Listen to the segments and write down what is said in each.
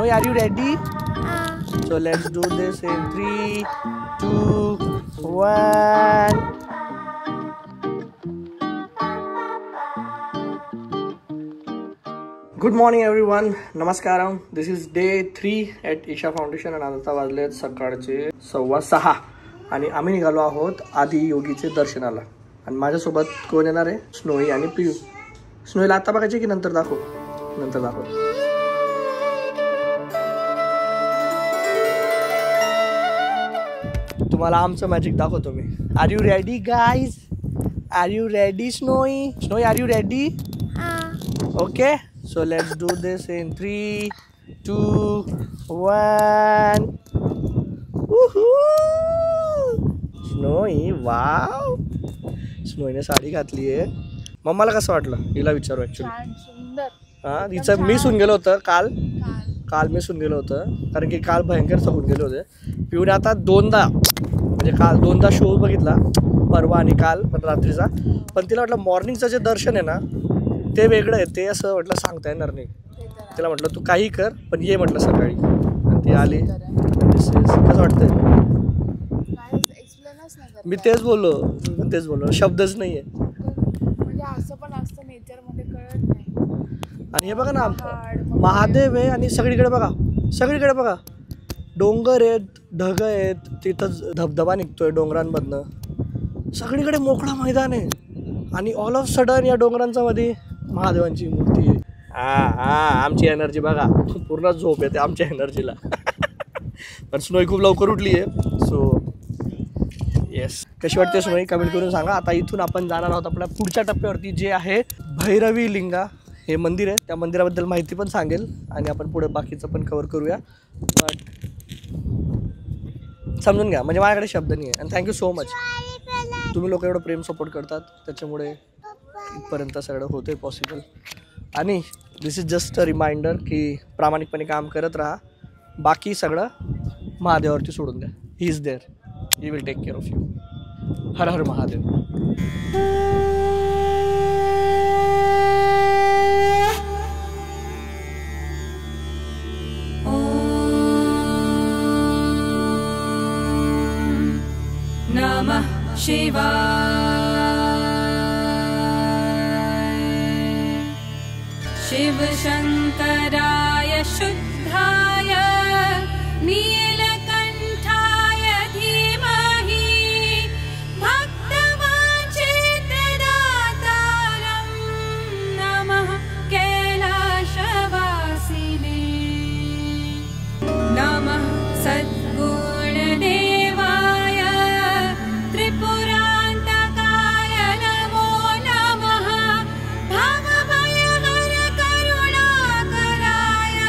Snowy, are you ready? So let's do this in 3, 2, 1. Good morning everyone. Namaskaram. This is day 3 at Isha Foundation and आता वाजले सकाळचे 6:15 आणि आम्ही निघालो आहोत आदि योगीचे दर्शनाला. आणि माझ्यासोबत कोण येणार आहे? स्नोई आणि पियू. स्नोईला आता बघायचे की नंतर दाखव? नंतर दाखव. तुम्हाला आमचं मॅजिक दाखवतो मी. Are you ready guys? Are you ready Snowy? Snowy are you ready? Okay, so let's do this in 3, 2, 1. Snowy, wow. स्नोईने साडी घातली आहे. मम्माला कसं वाटलं? हिला विचारू ऍक्च्युली. हा, हिचं मी सून गेलो होतं काल मी सून गेलो होतं कारण की काल भयंकर थकून गेले होते. पिऊने आता काल दोनदा शो बघितला, परवा आणि काल पण रात्रीचा. पण तिला वाटलं मॉर्निंगचं जे दर्शन आहे ना ते वेगळं आहे, ते असं म्हटलं सांगता येणार नाही. तिला म्हटलं तू काही कर पण ये म्हटलं सकाळी. आणि ती आली. कसं वाटतंय? मी तेच बोललो शब्दच नाही आहे. आणि हे बघा ना, महादेव आहे आणि सगळीकडे बघा डोंगर आहेत, ढग आहेत, तिथं धबधबा निघतोय डोंगरांमधनं. सगळीकडे मोकळा मैदान आहे आणि ऑल ऑफ सडन या डोंगरांच्या मध्ये महादेवांची मूर्ती आहे. आमची एनर्जी बघा, पूर्ण झोप येते आमच्या एनर्जीला. पण स्नोई खूप लवकर उठली आहे. सो येस, कशी वाटते स्नोई कमेंट करून सांगा. आता इथून आपण जाणार आहोत आपल्या पुढच्या टप्प्यावरती, जे आहे भैरवी लिंगा हे मंदिर आहे. त्या मंदिराबद्दल माहिती पण सांगेल आणि आपण पुढे बाकीचं पण कव्हर करूया. बट समजून घ्या, म्हणजे माझ्याकडे शब्द नाही आहे. आणि थँक्यू सो मच, तुम्ही लोक एवढं प्रेम सपोर्ट करतात, त्याच्यामुळे इथपर्यंत सगळं होतं पॉसिबल. आणि दिस इज जस्ट अ रिमाइंडर की प्रामाणिकपणे काम करत राहा, बाकी सगळं महादेवावरती सोडून द्या. He is there, he will take care of you. Har Har Mahadev. नमः शिवाय. शिव शंकराय शुद्धाय नीलकंठाय धीमहि भक्तवांछितदातारं नमः कैलासवासिने. नमः सद्गुणदेवाय त्रिपुरान्तकाय नमो नमः. भवभयहर करुणाकराय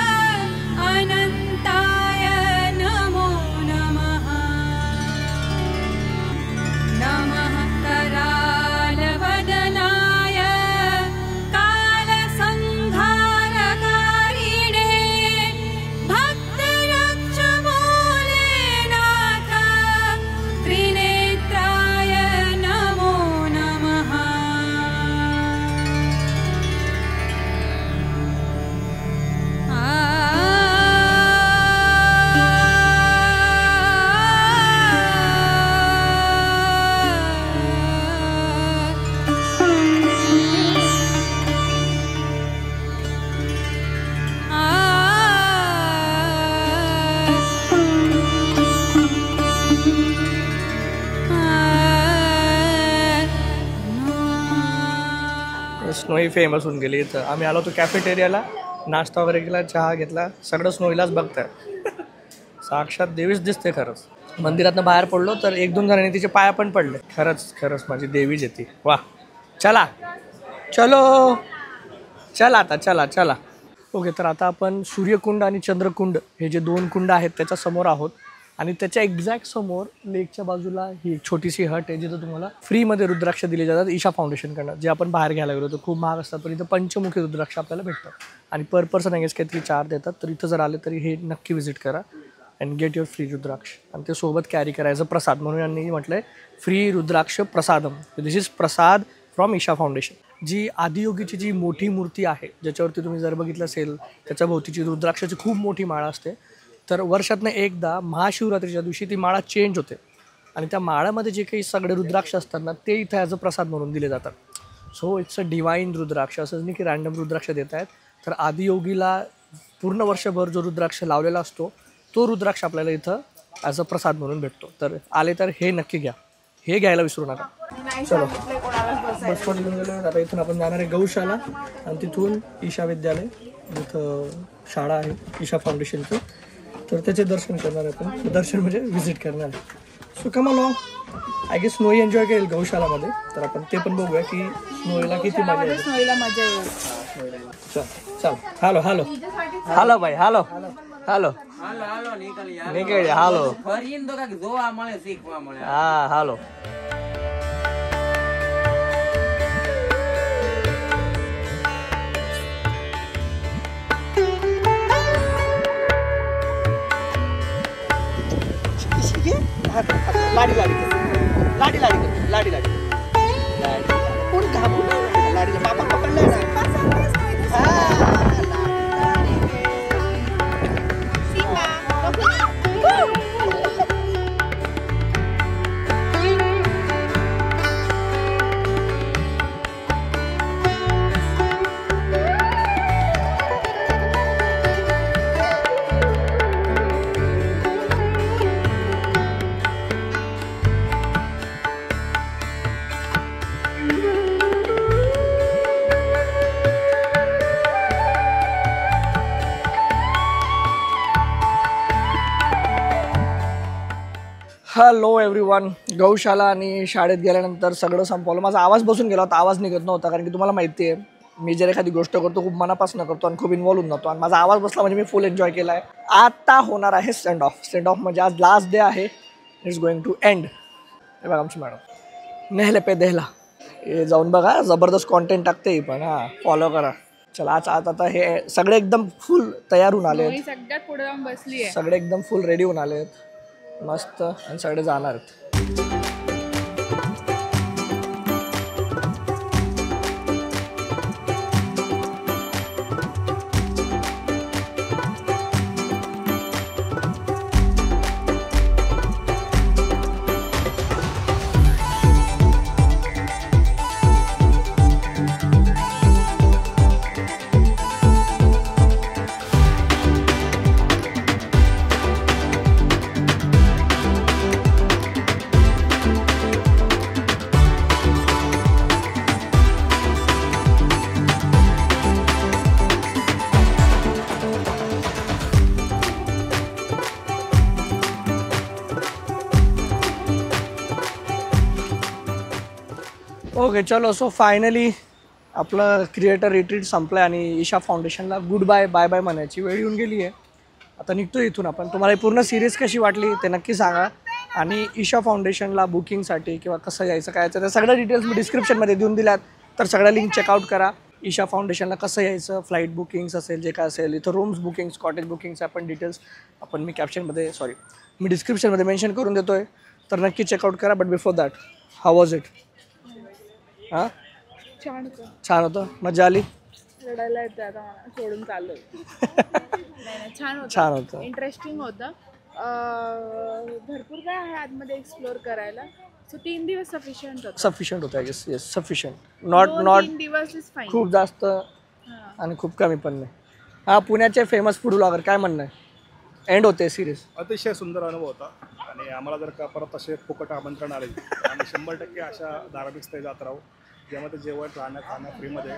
अनन्ताय नमो नमः. नमः करालवदनाय कालसंहारकारिणे भक्तरक्षमूलेनाथ त्रिनेत्राय नमो नमः. स्नोई फेमस होऊन गेली. इथं आम्ही आलो होतो कॅफेटेरियाला, नाश्ता वगैरे केला, चहा घेतला, सगळं स्नोईलाच बघताय. साक्षात देवीच दिसते खरंच. मंदिरातनं बाहेर पडलो तर 1-2 जणांनी तिचे पाया पण पडले. खरंच माझी देवीच येते. वा, चला चला. ओके, तर आता आपण सूर्यकुंड आणि चंद्रकुंड हे जे 2 कुंड आहेत त्याच्या समोर आहोत. आणि त्याच्या एक्झॅक्ट समोर लेकच्या बाजूला ही एक छोटीशी हट आहे जिथं तुम्हाला फ्रीमध्ये रुद्राक्ष दिले जातात ईशा फाउंडेशनकडनं. जे आपण बाहेर घ्यायला गेलो तर खूप महाग असतात, पण इथं पंचमुखी रुद्राक्ष आपल्याला भेटतात आणि पर पर्सन आय गेस काहीतरी 4 देतात. तर इथं जर आले तरी हे नक्की व्हिजिट करा अँड गेट युअर फ्री रुद्राक्ष. आणि ते सोबत कॅरी करायचं प्रसाद म्हणून यांनी म्हटलं आहे free rudraksha prasadam. This is prasad from Isha foundation. जी आदियोगीची जी मोठी मूर्ती आहे, ज्याच्यावरती तुम्ही जर बघितलं असेल त्याच्या भोवतीची रुद्राक्षाची खूप मोठी माळा असते. तर वर्षातनं एकदा महाशिवरात्रीच्या दिवशी ती माळा चेंज होते आणि त्या माळामध्ये जे काही सगळे रुद्राक्ष असतात ना ते इथे ॲज अ प्रसाद म्हणून दिले जातात. सो इट्स अ डिवाईन रुद्राक्ष, असंच नाही की रँडम रुद्राक्ष देत आहेत. तर आदियोगीला पूर्ण वर्षभर जो रुद्राक्ष लावलेला असतो तो रुद्राक्ष आपल्याला इथं ॲज अ प्रसाद म्हणून भेटतो. तर आले तर हे नक्की घ्या, हे घ्यायला विसरू नका. चलो बस पण घेऊन गेलो. आता इथून आपण जाणार आहे गौशाला आणि तिथून ईशा विद्यालय, जिथं शाळा आहे ईशा फाउंडेशनची, तर त्याचे दर्शन करणार आहे आपण. दर्शन म्हणजे व्हिजिट करणार आहे. So come along. I guess snowy enjoy केलं गौशालामध्ये, तर आपण ते पण बघूया की स्नोईला किती मजा येईल. स्नोईला मजा येईल. चल चल. हॅलो हॅलो हॅलो भाई, हॅलो हॅलो નીકળ હાલો. હા હાલો. लाडी लाडी लाडी लाडी लाडी लाडी कोण घाबरून लाडीला बाबा पकडलाय ना. Hello everyone. गौशाला आणि शाळेत गेल्यानंतर सगळं संपवलं. माझा आवाज बसून गेला होता, आवाज निघत नव्हता, कारण की तुम्हाला माहिती आहे मी जर एखादी गोष्ट करतो खूप मनापासून करतो आणि खूप इन्व्हॉल्व होऊन जातो, आणि माझा आवाज बसला म्हणजे मी फुल एन्जॉय केला आहे. आता होणार आहे सेंड ऑफ. सेंड ऑफ म्हणजे आज लास्ट डे आहे, इट्स गोइंग टू एंड. हे बघा आमची मॅडम नेहले पे देहला, हे जाऊन बघा, जबरदस्त कॉन्टेंट टाकते पण. हां फॉलो करा. चला आज आता हे सगळे एकदम फुल तयार होऊन आले आहेत, सगळ्यात पुढे जाऊन बसली आहे. सगळे एकदम फुल रेडी होऊन आले आहेत मस्त, आणि सगळे जाणार आहेत. ओके चलो. सो फायनली आपलं क्रिएटर रिट्रीट संपलं आहे आणि ईशा फाउंडेशनला गुड बाय बाय बाय म्हणायची वेळ येऊन गेली आहे. आता निघतो इथून आपण. तुम्हाला पूर्ण सिरीज कशी वाटली ते नक्की सांगा, आणि ईशा फाउंडेशनला बुकिंगसाठी किंवा कसं यायचं काय त्या सगळ्या डिटेल्स मी डिस्क्रिप्शनमध्ये देऊन दिल्यात, तर सगळ्या लिंक चेकआउट करा. ईशा फाउंडेशनला कसं यायचं, फ्लाईट बुकिंग्स असेल जे काय असेल, इथं रूम्स बुकिंग्स, कॉटेज बुकिंग्स आपण डिटेल्स मी कॅप्शनमध्ये मी डिस्क्रिप्शनमध्ये मेन्शन करून देतो आहे, तर नक्की चेकआउट करा. But before that how was it? हां छान होतं. छान होतं, मजा आली. रडायला येतं आता मला, सोडून चाललोय. नाही छान होतं, छान होतं, इंटरेस्टिंग होतं. भरपूर काय आहे आतमध्ये एक्सप्लोअर करायला. सो 3 दिवस सफिशियंट होतं. I guess yes sufficient. Not 3 दिवस इज फाईन. खूप जास्त आणि खूप कमी पण नाही. हां पुण्याचे फेमस फूड ब्लॉगर काय म्हणणं आहे? एंड होते सिरीज. अतिशय सुंदर अनुभव होता, आणि आम्हाला जर का परत असे फुकट आमंत्रण आले आम्ही 100% अशा धार्मिक स्थळी जात राहू, ज्यामध्ये जेवण राहणं खाणं फ्रीमध्ये,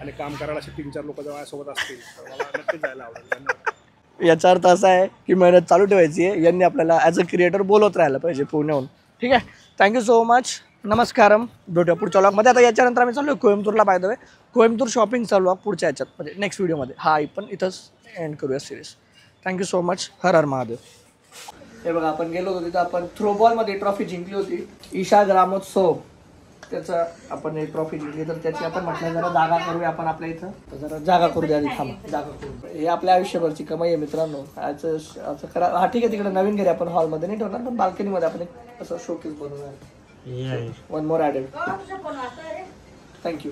आणि काम करायला असे 3-4 लोक जेव्हा माझ्यासोबत असतील तर मला नक्कीच जायला आवडेल. धन्यवाद. याचा अर्थ असा आहे की मेहनत चालू ठेवायची आहे. यांनी आपल्याला ॲज अ क्रिएटर बोलवत राहायला पाहिजे पुण्याहून. ठीक आहे, थँक्यू सो मच. नमस्कारम. भेटूया पुढच्या व्लॉगमध्ये. आता याच्यानंतर आम्ही चालू आहे कोइंबतूरला. By the way Coimbatore shopping चालू आहे पुढच्या याच्यात, म्हणजे नेक्स्ट व्हिडिओमध्ये. हा पण इथंच एंड करूया series. Thank you so much. Har Har Mahadev. हे बघा आपण गेलो होतो तिथं, आपण थ्रोबॉलमध्ये ट्रॉफी जिंकली होती, ईशा ग्रामोत्सव. त्याचं आपण एक ट्रॉफी जिंकली, तर त्याची आपण म्हटलं जरा जागा करूया आपण आपल्या इथं. तर जरा जागा करू द्या, थांबा जागा करू. हे आपल्या आयुष्यभरची कमाई आहे मित्रांनो. असं करा. हा ठीक आहे, तिकडे नवीन घरी आपण हॉलमध्ये नाही ठेवणार, पण बाल्कनीमध्ये आपण एक असं शोकेस बनवणार. One more added. थँक्यू.